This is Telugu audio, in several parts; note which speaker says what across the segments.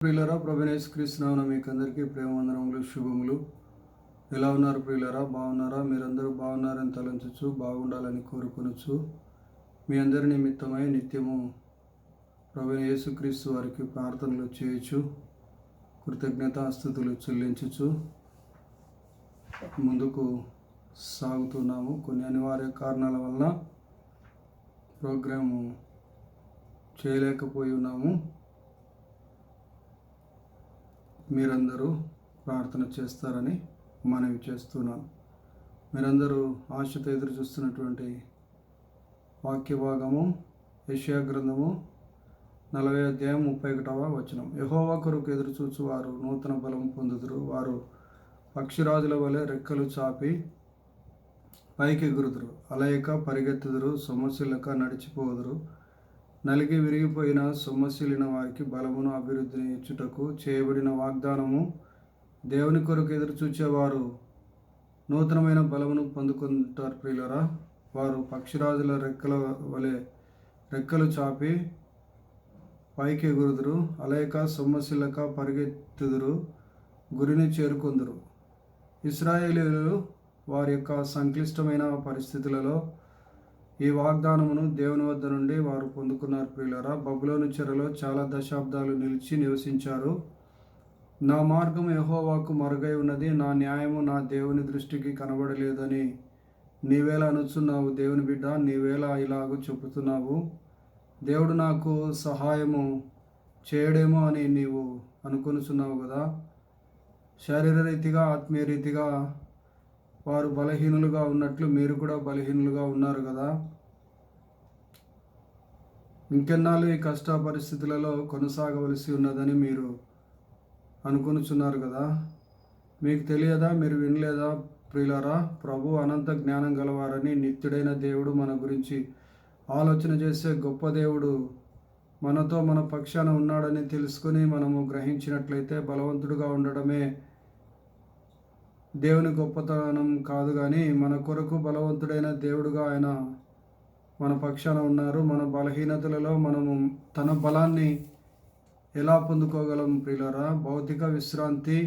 Speaker 1: ప్రియులరా, ప్రభువైన యేసుక్రీస్తు నామమున మీకు అందరికీ ప్రేమవందనములు, శుభములు. ఎలా ఉన్నారు ప్రియులరా? బాగున్నారా? మీరందరూ బాగున్నారని తలంచచ్చు, బాగుండాలని కోరుకొనొచ్చు. మీ అందరి నిమిత్తమై నిత్యము ప్రభువైన యేసుక్రీస్తు వారికి ప్రార్థనలు చేయొచ్చు, కృతజ్ఞతాస్తుతులు చెల్లించచ్చు ముందుకు సాగుతున్నాము. కొన్ని అనివార్య కారణాల వలన ప్రోగ్రాము చేయలేకపోయి ఉన్నాము. మీరందరూ ప్రార్థన చేస్తారని మనవి చేస్తున్నాను. మీరందరూ ఆశతో ఎదురు చూస్తున్నటువంటి వాక్య భాగము యెషయా గ్రంథము 40వ అధ్యాయం 31వ వచనం. యెహోవా కొరకు ఎదురు చూచు వారు నూతన బలం పొందుదురు. వారు పక్షిరాజుల వలె రెక్కలు చాపి పైకి ఎగురుదురు. అలయక పరిగెత్తుదురు, సొమ్మసిల్లక నడిచిపోదురు. నలిగి విరిగిపోయిన సొమ్మసిల్లిన వారికి బలమును అభివృద్ధిని ఇచ్చుటకు చేయబడిన వాగ్దానము. దేవుని కొరకు ఎదురు చూచేవారు నూతనమైన బలమును పొందుకుంటారు ప్రియులరా. వారు పక్షిరాజుల రెక్కల వలె రెక్కలు చాపి పైకి ఎగురుదురు. అలయక సొమ్మసిల్లక పరిగెత్తుదురు, గురిని చేరుకొందురు. ఇశ్రాయేలీయులు వారి యొక్క సంక్లిష్టమైన పరిస్థితులలో ఈ వాగ్దానమును దేవుని వద్ద నుండి వారు పొందుకున్నారు ప్రియులారా. బబులోను చెరలో చాలా దశాబ్దాలు నివసించారు. నా మార్గం యెహోవాకు మరుగై ఉన్నది, నా న్యాయము నా దేవుని దృష్టికి కనబడలేదని నీవేళ అనుచున్నావు. దేవుని బిడ్డ, నీవేళ ఇలాగూ చెబుతున్నావు, దేవుడు నాకు సహాయము చేయడేమో అని నీవు అనుకొనుచున్నావు కదా. శారీరరీతిగా ఆత్మీయ రీతిగా వారు బలహీనులుగా ఉన్నట్లు మీరు కూడా బలహీనులుగా ఉన్నారు కదా. ఇంకెన్నాళ్ళు ఈ కష్ట పరిస్థితులలో కొనసాగవలసి ఉన్నదని మీరు అనుకొనుచున్నారు కదా. మీకు తెలియదా? మీరు వినలేదా ప్రియులారా? ప్రభు అనంత జ్ఞానం గలవారని, నిత్యుడైన దేవుడు మన గురించి ఆలోచన చేసే గొప్ప దేవుడు మనతో మన పక్షాన ఉన్నాడని తెలుసుకొని మనము గ్రహించినట్లయితే బలవంతుడుగా ఉండడమే దేవుని గొప్పతనం కాదు, కానీ మన కొరకు బలవంతుడైన దేవుడుగా ఆయన మన పక్షాన ఉన్నారు. మన బలహీనతలలో మనము తన బలాన్ని ఎలా పొందుకోగలం ప్రియులారా? భౌతిక విశ్రాంతి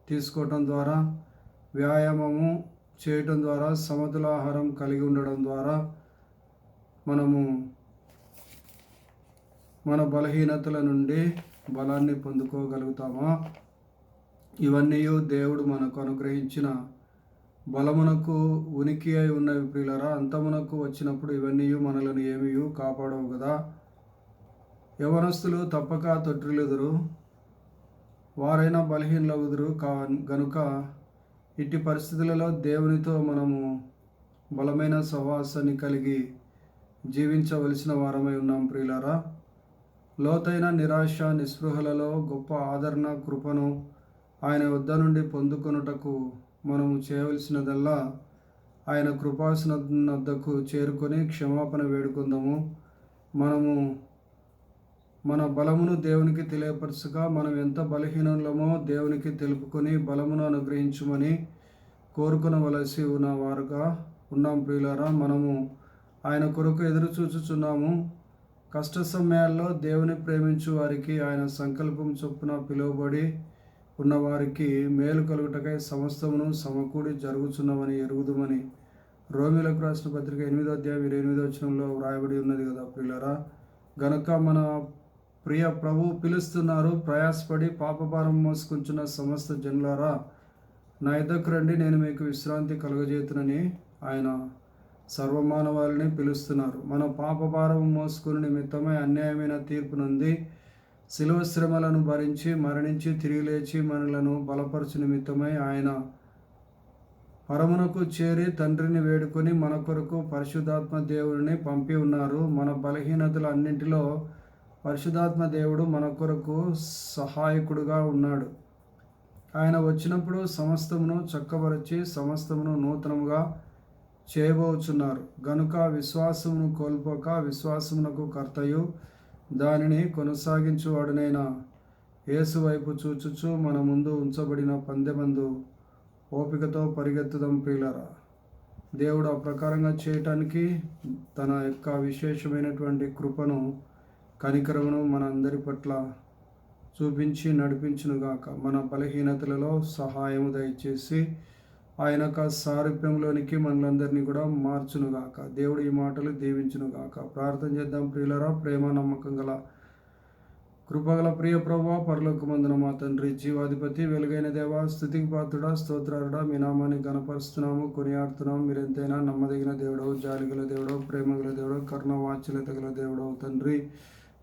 Speaker 1: తీసుకోవటం ద్వారా, వ్యాయామము చేయటం ద్వారా, సమతుల ఆహారం కలిగి ఉండడం ద్వారా మనము మన బలహీనతల నుండి బలాన్ని పొందుకోగలుగుతామా? ఇవన్నీ దేవుడు మనకు అనుగ్రహించిన బలమునకు ఉనికి అయి ఉన్నవి ప్రియులారా. అంతమునకు వచ్చినప్పుడు ఇవన్నీ మనలను ఏమీ కాపాడవు కదా. యవనస్తులు తప్పక తొట్టిల్లుదురు, వారైనా బలహీనులగుదురు గనుక ఇట్టి పరిస్థితులలో దేవునితో మనము బలమైన సహవాసాన్ని కలిగి జీవించవలసిన వారమై ఉన్నాం ప్రియులారా. లోతైన నిరాశ నిస్పృహలలో గొప్ప ఆదరణ కృపను ఆయన వద్ద నుండి పొందుకొనుటకు మనము చేయవలసినదల్లా ఆయన కృపాసనం వద్దకు చేరుకొని క్షమాపణ వేడుకుందాము. మనము మన బలమును దేవునికి తెలియపరచగా మనం ఎంత బలహీనులమో దేవునికి తెలుపుకొని బలమును అనుగ్రహించమని కోరుకొనవలసి ఉన్న వారుగా ఉన్నాం ప్రియులారా. మనము ఆయన కొరకు ఎదురు చూచుచున్నాము. కష్ట సమయాల్లో దేవుని ప్రేమించు వారికి, ఆయన సంకల్పం చొప్పున పిలువబడి ఉన్నవారికి మేలు కలుగుటకై సమస్తమును సమకూడి జరుగుచున్నామని ఎరుగుదుమని రోమీలకు రాసిన పత్రిక 8వ అధ్యాయం 28వ వచనంలో వ్రాయబడి ఉన్నది కదా ప్రియులారా. గనుక మన ప్రియ ప్రభు పిలుస్తున్నారు, ప్రయాసపడి పాపభారం మోసుకుంటున్న సమస్త జనులారా నా యొద్దకు రండి, నేను మీకు విశ్రాంతి కలుగజేతునని ఆయన సర్వమానవాళిని పిలుస్తున్నారు. మన పాపభారం మోసుకుని నిమిత్తమై అన్యాయమైన తీర్పు నుండి శిలువ శ్రమలను భరించి మరణించి తిరిగి లేచి మనలను బలపరచు నిమిత్తమై ఆయన పరమునకు చేరి తండ్రిని వేడుకొని మన కొరకు పరిశుద్ధాత్మ దేవుడిని పంపి ఉన్నారు. మన బలహీనతల అన్నింటిలో పరిశుద్ధాత్మ దేవుడు మన కొరకు సహాయకుడుగా ఉన్నాడు. ఆయన వచ్చినప్పుడు సమస్తమును చక్కబరచి సమస్తమును నూతనముగా చేయబోచున్నారు. గనుక విశ్వాసమును కోల్పోక విశ్వాసమునకు కర్తయు దానిని కొనసాగించువాడునైన యేసు వైపు చూచుచు మన ముందు ఉంచబడిన పందెమందు ఓపికతో పరిగెత్తుదాం ప్రియులారా. దేవుడు ఆ ప్రకారంగా చేయటానికి తన యొక్క విశేషమైనటువంటి కృపను, కనికరమును మన అందరి పట్ల చూపించి నడిపించునుగాక. మన బలహీనతలలో సహాయము దయచేసి ఆయన యొక్క సారూప్యంలోనికి మనలందరినీ కూడా మార్చునుగాక. దేవుడు ఈ మాటలు దీవించునుగాక. ప్రార్థన చేద్దాం ప్రియులరా. ప్రేమ నమ్మకం గల కృపగల ప్రియ ప్రభువా, పరలోకమందున మా తండ్రి, జీవాధిపతి, వెలుగైన దేవా, స్తుతికి పాత్రుడా, స్తోత్రారుడా, మీ నామాన్ని గణపరుస్తున్నాము, కొనియాడుతున్నాము. మీరెంతైనా నమ్మదగిన దేవుడవు, జాలిగల దేవుడవు, ప్రేమగల దేవుడవు, కరుణ వాత్సల్యత గల దేవుడవు తండ్రి.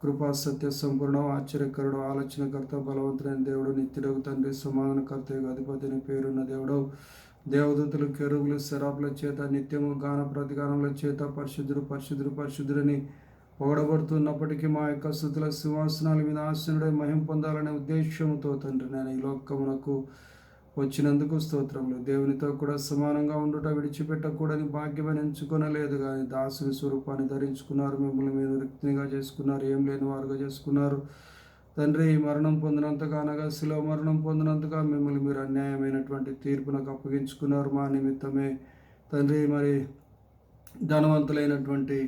Speaker 1: కృపా సత్య సంపూర్ణం, ఆశ్చర్యకరుడు, ఆలోచనకర్త, బలవంతుడైన దేవుడు, నిత్యుడవు తండ్రి, సమాధానకర్త, అధిపతిని పేరున్న దేవుడవు. దేవదూతలు, కెరూబులు, శరాపుల చేత నిత్యము గాన ప్రతిగానముల చేత పరిశుద్ధుడు పరిశుద్ధుడు పరిశుద్ధుడని పొగడబడుతున్నప్పటికీ మా యొక్క స్తుతుల సింహాసనాల మీద ఆసనుడై మహిమ పొందాలనే ఉద్దేశంతో తండ్రి నేను ఈ లోకమునకు వచ్చినందుకు స్తోత్రములు. దేవునితో కూడా సమానంగా ఉండుట విడిచిపెట్టకూడని భాగ్యమని ఎంచుకొనలేదు, కానీ దాసుని స్వరూపాన్ని ధరించుకున్నారు. మిమ్మల్ని మీరు రిక్తినిగా చేసుకున్నారు, ఏం లేని వారుగా చేసుకున్నారు తండ్రి. మరణం పొందినంతగా అనగా శిలువ మరణం పొందినంతగా మిమ్మల్ని మీరు అన్యాయమైనటువంటి తీర్పునకు అప్పగించుకున్నారు. మా నిమిత్తమే తండ్రి మరి ధనవంతులైనటువంటి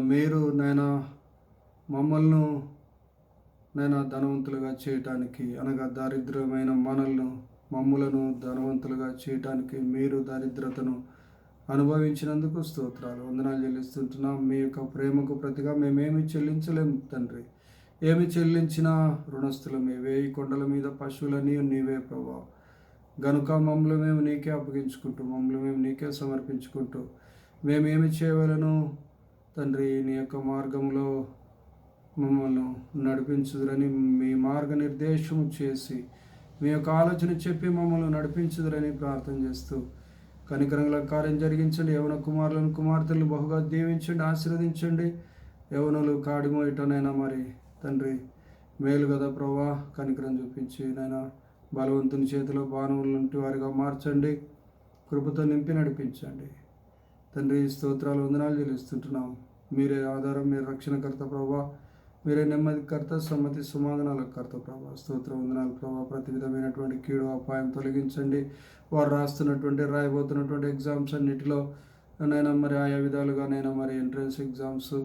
Speaker 1: మీరు నాయన మమ్మల్ని ధనవంతులుగా చేయటానికి, అనగా దారిద్ర్యమైన మమ్ములను ధనవంతులుగా చేయటానికి మీరు దారిద్రతను అనుభవించినందుకు స్తోత్రాలు, వందనాలు చెల్లిస్తుంటున్నాం. మీ యొక్క ప్రేమకు ప్రతిగా మేమేమి చెల్లించలేము తండ్రి. ఏమి చెల్లించినా రుణస్థులు మీవే. ఈ కొండల మీద పశువులని నీవే ప్రభా. గనుక మమ్మల్ని మేము నీకే అప్పగించుకుంటూ, మమ్మల్ని మేము నీకే సమర్పించుకుంటూ, మేమేమి చేయవలను తండ్రి, నీ యొక్క మార్గంలో మమ్మల్ని నడిపించుదురని మీ మార్గనిర్దేశం చేసి మీ యొక్క ఆలోచన చెప్పి మమ్మల్ని నడిపించుదురని ప్రార్థన చేస్తూ కనికరంగల కార్యం జరిగించండి. యవన కుమారులను కుమార్తెలను బహుగా దీవించండి, ఆశీర్వదించండి. యవనులు కాడిమోయటనైనా మరి తండ్రి మేలు కదా ప్రభా, కనికరం చూపించి నైనా బలవంతుని చేతిలో బాణములంటి వారిగా మార్చండి, కృపతో నింపి నడిపించండి తండ్రి. స్తోత్రాలు, వందనాలు చెల్లిస్తుంటున్నాం. మీరే ఆధారం, మీరు రక్షణకర్త ప్రభా, మీరే నెమ్మదికర్త, సమ్మతి సమాధానాలకు కర్త ప్రభా. స్తోత్ర వందనాలు ప్రభా. ప్రతి విధమైనటువంటి కీడు అపాయం తొలగించండి. వారు రాయబోతున్నటువంటి ఎగ్జామ్స్ అన్నిటిలో నైనా మరి ఆయా విధాలుగా మరి ఎంట్రన్స్ ఎగ్జామ్స్,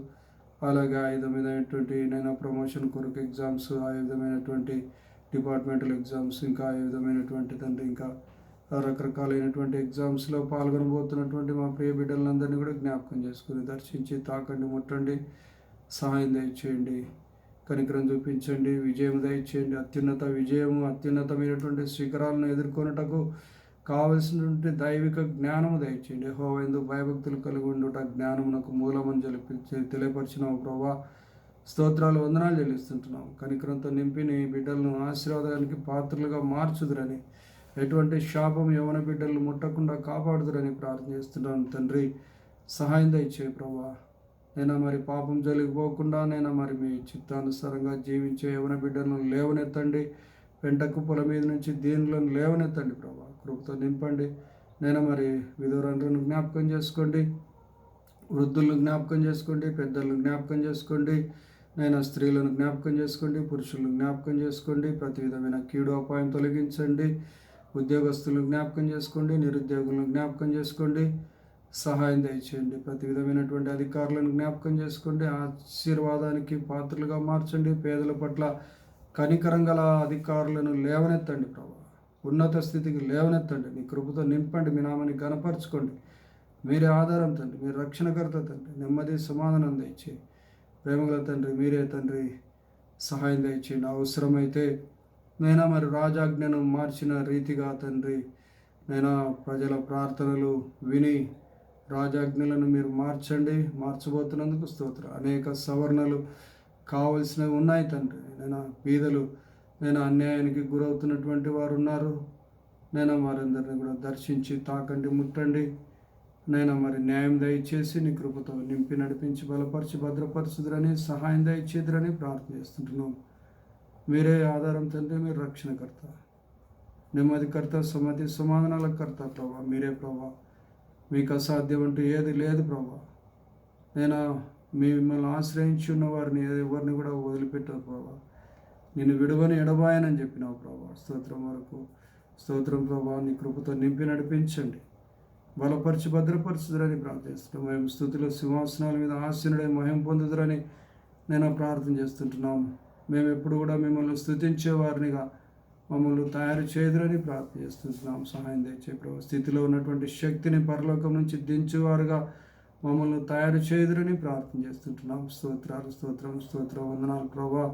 Speaker 1: అలాగే ఆ విధమైనటువంటి ప్రమోషన్ కొరకు ఎగ్జామ్స్, ఆ విధమైనటువంటి డిపార్ట్మెంటల్ ఎగ్జామ్స్, ఇంకా ఆ విధమైనటువంటి తండ్రి ఇంకా రకరకాలైనటువంటి ఎగ్జామ్స్లో పాల్గొనబోతున్నటువంటి మా ప్రియ బిడ్డలందరినీ కూడా జ్ఞాపకం చేసుకుని దర్శించి తాకండి, ముట్టండి, సహాయం దయచేయండి, కనికరం చూపించండి, విజయం దయచేయండి. అత్యున్నతమైనటువంటి శిఖరాలను ఎదుర్కొనుటకు కావలసినటువంటి దైవిక జ్ఞానము దయచేయండి. యెహోవా భయభక్తులు కలిగి ఉండుట జ్ఞానమునకు మూలమని తెలియపరిచినావు ప్రభా. స్తోత్రాలు, వందనాలు చెల్లిస్తుంటున్నాం. కనికరంతో నింపి నీ బిడ్డలను ఆశీర్వాదానికి పాత్రలుగా మార్చుదురని, ఎటువంటి శాపం యవన బిడ్డలను ముట్టకుండా కాపాడుదురని ప్రార్థన చేస్తున్నాను తండ్రి. సహాయం దయచేయి ప్రభా. మరి పాపం జోలికిపోకుండా మరి మీ చిత్తానుసారంగా జీవించే యవన బిడ్డలను లేవనెత్తండి. పెంట కుప్పల మీద నుంచి దీనులను లేవనెత్తండి ప్రభా. కృపతో నింపండి. మరి విధురండ్రులను జ్ఞాపకం చేసుకోండి, వృద్ధులను జ్ఞాపకం చేసుకోండి, పెద్దలను జ్ఞాపకం చేసుకోండి, స్త్రీలను జ్ఞాపకం చేసుకోండి, పురుషులను జ్ఞాపకం చేసుకోండి. ప్రతి విధమైన కీడు అపాయం తొలగించండి. ఉద్యోగస్తులను జ్ఞాపకం చేసుకోండి, నిరుద్యోగులను జ్ఞాపకం చేసుకోండి, సహాయం దయచేయండి. ప్రతి విధమైనటువంటి అధికారులను జ్ఞాపకం చేసుకోండి, ఆశీర్వాదానికి పాత్రలుగా మార్చండి. పేదల పట్ల కనికరం గల అధికారులను లేవనెత్తండి ప్రభా. ఉన్నత స్థితికి లేవనెత్తండి. మీ కృపతో నింపండి. మీ నామాన్ని గణపరచుకోండి. మీరే ఆధారం తండ్రి, మీరు రక్షణకర్త తండ్రి. నెమ్మది సమాధానం దయచేయి. ప్రేమగల తండ్రి, మీరే తండ్రి, సహాయం దయచేయండి. అవసరమైతే మరి రాజాజ్ఞను మార్చిన రీతిగా తండ్రి ప్రజల ప్రార్థనలు విని రాజాజ్ఞలను మీరు మార్చబోతున్నందుకు స్తోత్రం. అనేక సవరణలు కావలసినవి ఉన్నాయి తండ్రి. బీదలు అన్యాయానికి గురవుతున్నటువంటి వారు ఉన్నారు. వారందరినీ కూడా దర్శించి తాకండి, ముట్టండి. మరి న్యాయం దయచేసి నీ కృపతో నింపి నడిపించి బలపరిచి భద్రపరచుదురని, సహాయం దయచేదురని ప్రార్థన చేస్తుంటున్నాం. మీరే ఆధారం తండ్రి, మీరు రక్షణకర్త, నెమ్మదికర్త, సమ్మతి సమాధానాల కర్త ప్రభా. మీరే ప్రభా. మీకు అసాధ్యం అంటూ ఏది లేదు ప్రభా. మిమ్మల్ని ఆశ్రయించి ఉన్న వారిని ఎవరిని కూడా వదిలిపెట్టావు ప్రభా. నిన్ను విడువని ఎడబాయనని చెప్పినావు ప్రభా. స్తోత్రం ప్రభా. నీ కృపతో నింపి నడిపించండి, బలపరిచి భద్రపరచుదురని ప్రార్థిస్తున్నాం. మేము స్తుతిలో సింహాసనాల మీద ఆసీనుడై మహిమ పొందుదురని ప్రార్థన చేస్తుంటున్నాం. మేము ఎప్పుడు కూడా మిమ్మల్ని స్తుతించే వారినిగా మమ్మల్ని తయారు చేయదురని ప్రార్థన చేస్తున్నాం. సహాయం దయచే ప్రభు. స్థితిలో ఉన్నటువంటి శక్తిని పరలోకం నుంచి దించేవారుగా మమ్మల్ని తయారు చేయదురని ప్రార్థన చేస్తుంటున్నాం. స్తోత్రాలు, స్తోత్రం, స్తోత్రం, వందనాలు ప్రభా.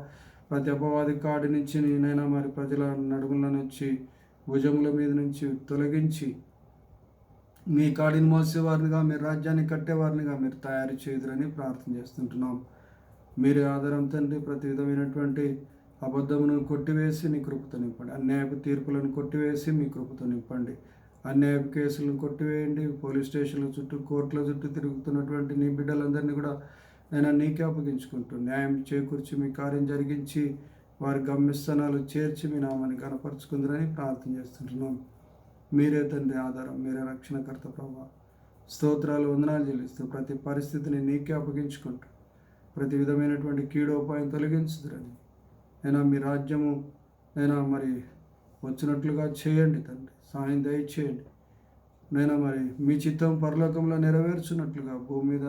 Speaker 1: ప్రతి అపవాది కాడి నుంచి నేనైనా మరి ప్రజల నడుముల నుంచి భుజముల మీద నుంచి తొలగించి మీ కాడిని మోసేవారినిగా, మీరు రాజ్యాన్ని కట్టేవారినిగా మీరు తయారు చేయదురని ప్రార్థన చేస్తుంటున్నాం. మీరే ఆధారం తండ్రి. ప్రతి విధమైనటువంటి అబద్ధమును కొట్టివేసి నీ కృపతో నింపండి. అన్యాయపు తీర్పులను కొట్టివేసి మీ కృపతో నింపండి. అన్యాయపు కేసులను కొట్టివేయండి. పోలీస్ స్టేషన్ల చుట్టూ, కోర్టుల చుట్టూ తిరుగుతున్నటువంటి నీ బిడ్డలందరినీ కూడా నేను నీకే అప్పగించుకుంటూ న్యాయం చేకూర్చి మీ కార్యం జరిగించి వారి గమ్యస్థానాలు చేర్చి మీ నామాన్ని కనపరుచుకుందరని ప్రార్థన చేస్తుంటున్నాం. మీరే తండ్రి ఆధారం, మీరే రక్షణకర్త ప్రభా. స్తోత్రాలు, వందనాలు చెల్లిస్తూ ప్రతి పరిస్థితిని నీకే అప్పగించుకుంటూ ప్రతి విధమైనటువంటి కీడోపాయం తొలగించుదురని నేను మీ రాజ్యము నేను మరి వచ్చినట్లుగా చేయండి తండ్రి. సహాయం దయచేయండి. నేను మరి మీ చిత్తం పరలోకంలో నెరవేర్చున్నట్లుగా భూమి మీద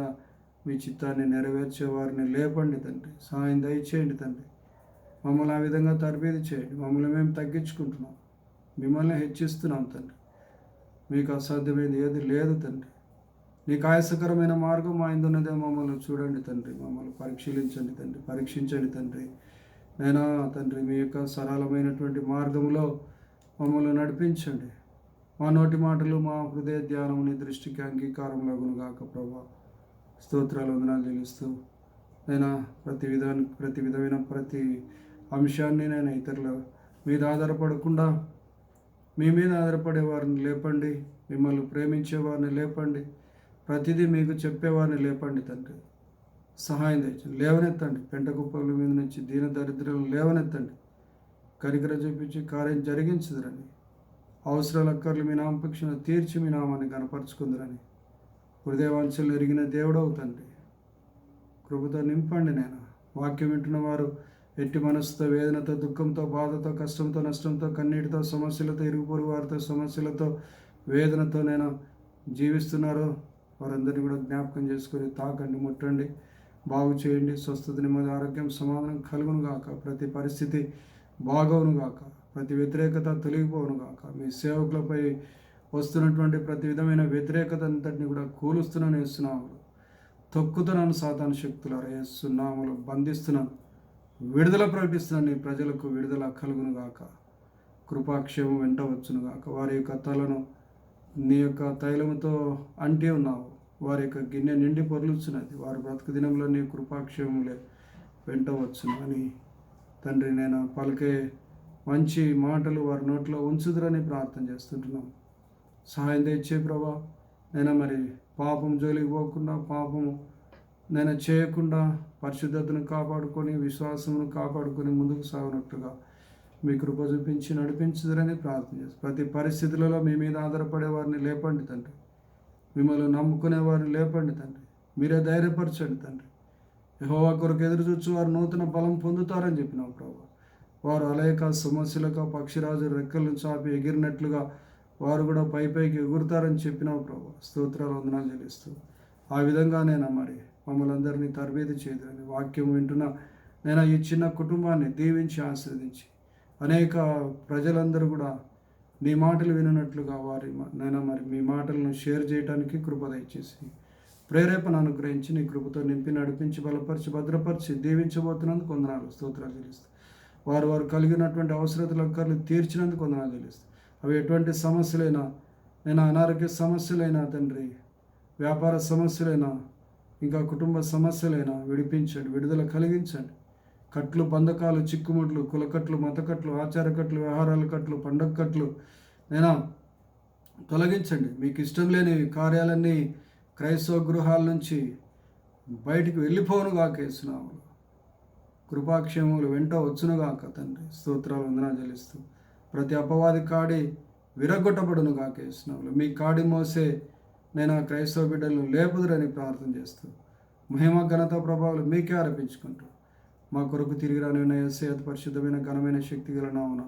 Speaker 1: మీ చిత్తాన్ని నెరవేర్చే వారిని లేపండి తండ్రి. సహాయం దయచేయండి తండ్రి. మమ్మల్ని ఆ విధంగా తరబేది చేయండి. మమ్మల్ని మేము తగ్గించుకుంటున్నాం, మిమ్మల్ని హెచ్చిస్తున్నాం తండ్రి. మీకు అసాధ్యమైనది ఏది లేదు తండ్రి. నీకు ఆయాసకరమైన మార్గం మా ఇందున్నదే మమ్మల్ని చూడండి తండ్రి. మమ్మల్ని పరిశీలించండి తండ్రి, పరీక్షించండి తండ్రి. నైనా తండ్రి మీ యొక్క సరళమైనటువంటి మార్గంలో మమ్మల్ని నడిపించండి. మా నోటి మాటలు, మా హృదయ ధ్యానం నీ దృష్టికి అంగీకారంలోగును గాక ప్రభా. స్తోత్రాలు, వందనాలు చెల్లిస్తూ నేను ప్రతి విధమైన ప్రతి అంశాన్ని నేను ఇతరుల మీద ఆధారపడకుండా మీ మీద ఆధారపడే వారిని లేపండి. మిమ్మల్ని ప్రేమించే వారిని లేపండి. ప్రతిదీ మీకు చెప్పేవారిని లేపండి తండ్రి. సహాయం తెచ్చండి. లేవనెత్తండి. పెంట కుప్పల మీద నుంచి దీన దరిద్రులను లేవనెత్తండి. కనికర చూపించి కార్యం జరిగించుదురని, అవసరాల అక్కర్లు మీ నామపక్షణ తీర్చి మీ నామాన్ని కనపరుచుకుందరని హృదయవాంఛలు ఎరిగిన దేవుడవు తండ్రి. కృపతో నింపండి. నేను వాక్యం వింటున్న వారు ఎట్టి మనసుతో, వేదనతో, దుఃఖంతో, బాధతో, కష్టంతో, నష్టంతో, కన్నీటితో, సమస్యలతో, ఇరుగుపొరుగు వారితో సమస్యలతో, వేదనతో నేను జీవిస్తున్నారో వారందరినీ కూడా జ్ఞాపకం చేసుకొని తాకండి, ముట్టండి, బాగు చేయండి. స్వస్థత, నెమ్మది, ఆరోగ్యం, సమాధానం కలుగును గాక. ప్రతి పరిస్థితి బాగోను గాక. ప్రతి వ్యతిరేకత తొలగిపోవును గాక. మీ సేవకులపై వస్తున్నటువంటి ప్రతి విధమైన వ్యతిరేకత అంతటిని కూడా కూలుస్తున్నాను యేసునామములో. తొక్కుతున్నాను సాతాను శక్తులారా. యేసునామములో బంధిస్తున్నాను. విడుదల ప్రకటిస్తున్నాను. నీ ప్రజలకు విడుదల కలుగును గాక. కృపాక్షేమం వెంట వచ్చును గాక. వారి యొక్క తలను నీ యొక్క తైలముతో అంటి ఉన్నావు. వారి యొక్క గిన్నె నిండి పొర్లుచున్నది. వారి బ్రతుకు దినంలో నీ కృపాక్షేమములే వెంట వచ్చును అని తండ్రి నేను పలికే మంచి మాటలు వారి నోట్లో ఉంచుదురని ప్రార్థన చేస్తుంటున్నాం. సహాయం తెచ్చే ప్రభా. నేను మరి పాపం జోలికి పోకుండా, పాపము నేను చేయకుండా పరిశుద్ధతను కాపాడుకొని, విశ్వాసమును కాపాడుకొని ముందుకు సాగినట్లుగా మీ కృప చూపించి నడిపించుదురని ప్రార్థన చేస్తాను. ప్రతి పరిస్థితులలో మీ మీద ఆధారపడే వారిని లేపండి తండ్రి. మిమ్మల్ని నమ్ముకునే వారిని లేపండి తండ్రి. మీరే ధైర్యపరచండి తండ్రి. యెహోవా కొరకు ఎదురు చూచి వారు నూతన బలం పొందుతారని చెప్పినావు ప్రభు. వారు అలేక సమస్యలకు పక్షిరాజు రెక్కలను చాపి ఎగిరినట్లుగా వారు కూడా పైకి ఎగురుతారని చెప్పినావు ప్రభు. స్తోత్రాలు, వందనాలు చెల్లిస్తూ ఆ విధంగా నేను మరి మమ్మల్ని అందరినీ తరబేది చేయదని వాక్యం వింటున్న నేను ఈ చిన్న కుటుంబాన్ని దీవించి ఆశీర్వదించి అనేక ప్రజలందరూ కూడా నీ మాటలు వినట్లుగా వారి నేను మరి మీ మాటలను షేర్ చేయడానికి కృప దయచేసి ప్రేరేపణ అనుగ్రహించి నీ కృపతో నింపి నడిపించి బలపరిచి భద్రపరిచి దీవించబోతున్నందుకు వందనాలు, స్తోత్రాలు చెల్లిస్తూ వారు కలిగినటువంటి అవసరతలు అక్కర్లు తీర్చినందుకు వందనాలు చెల్లిస్తూ అవి ఎటువంటి సమస్యలైనా, నేను అనారోగ్య సమస్యలైనా తండ్రి, వ్యాపార సమస్యలైనా, ఇంకా కుటుంబ సమస్యలైనా విడిపించండి, విడుదల కలిగించండి. కట్లు, బంధకాలు, చిక్కుముట్లు, కులకట్లు, మతకట్లు, ఆచారకట్లు, వ్యవహారాల కట్లు, పండగ కట్లు నేను తొలగించండి. మీకు ఇష్టం లేని కార్యాలన్నీ క్రైస్తవ గృహాల నుంచి బయటికి వెళ్ళిపోనుగాక యేసునామములో. కృపాక్షేమములు వెంట వచ్చునుగాక తండ్రి. స్తోత్రాలు, వందనాలు చెల్లిస్తూ ప్రతి అపవాది కాడి విరగొట్టబడునుగాక యేసునామములో. మీ కాడి మోసే నేను ఆ క్రైస్తవ బిడ్డలను లేపుదురని ప్రార్థన చేస్తూ మహిమ, ఘనత, ప్రభావాలు మీకే ఆరోపించుకుంటూ మా కొరకు తిరిగి రాని యేసయ్య పరిశుద్ధమైన ఘనమైన శక్తి గల నామమున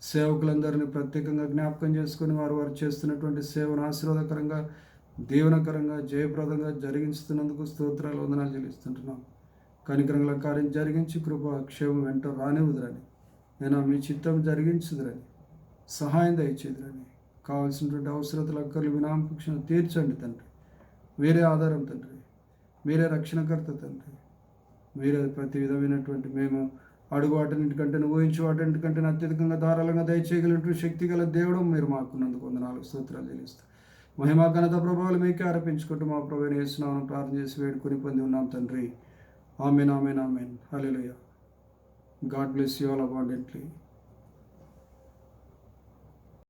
Speaker 1: సేవకులందరినీ ప్రత్యేకంగా జ్ఞాపకం చేసుకుని వారు చేస్తున్నటువంటి సేవను ఆశీర్వాదకరంగా, దీవెనకరంగా, జయప్రదంగా జరిగిస్తున్నందుకు స్తోత్రాలు, వందనాలు చెల్లిస్తుంటున్నాం. కనికరంగల కార్యం జరిగించి కృప క్షేమం వెంట రానివ్వదురని, నేను మీ చిత్తం జరిగించుదురని, సహాయం దయచేదురని, కావాల్సినటువంటి అవసరతలు అక్కర్లు వినామపక్షణ తీర్చండి తండ్రి. మీరే ఆధారం తండ్రి, మీరే రక్షణకర్త తండ్రి. మీరే ప్రతి విధమైనటువంటి మేము అడుగు వాటన్నిటికంటే ఊహించి వాటన్నిటికంటే అత్యధికంగా ధారాళంగా దయచేయగలిగినటువంటి శక్తి గల దేవుడు మీరు మాకున్నందుకు వందనాలు స్తోత్రాలు చెల్లిస్తాం. మహిమా ఘనత ప్రభావాలు మీకే ఆరోపించుకుంటూ మా ప్రభువుని యేసు నామమున ప్రార్థన చేసి వేడుకొని పొంది ఉన్నాం తండ్రి. Amen, amen, amen. Hallelujah. God bless you all abundantly.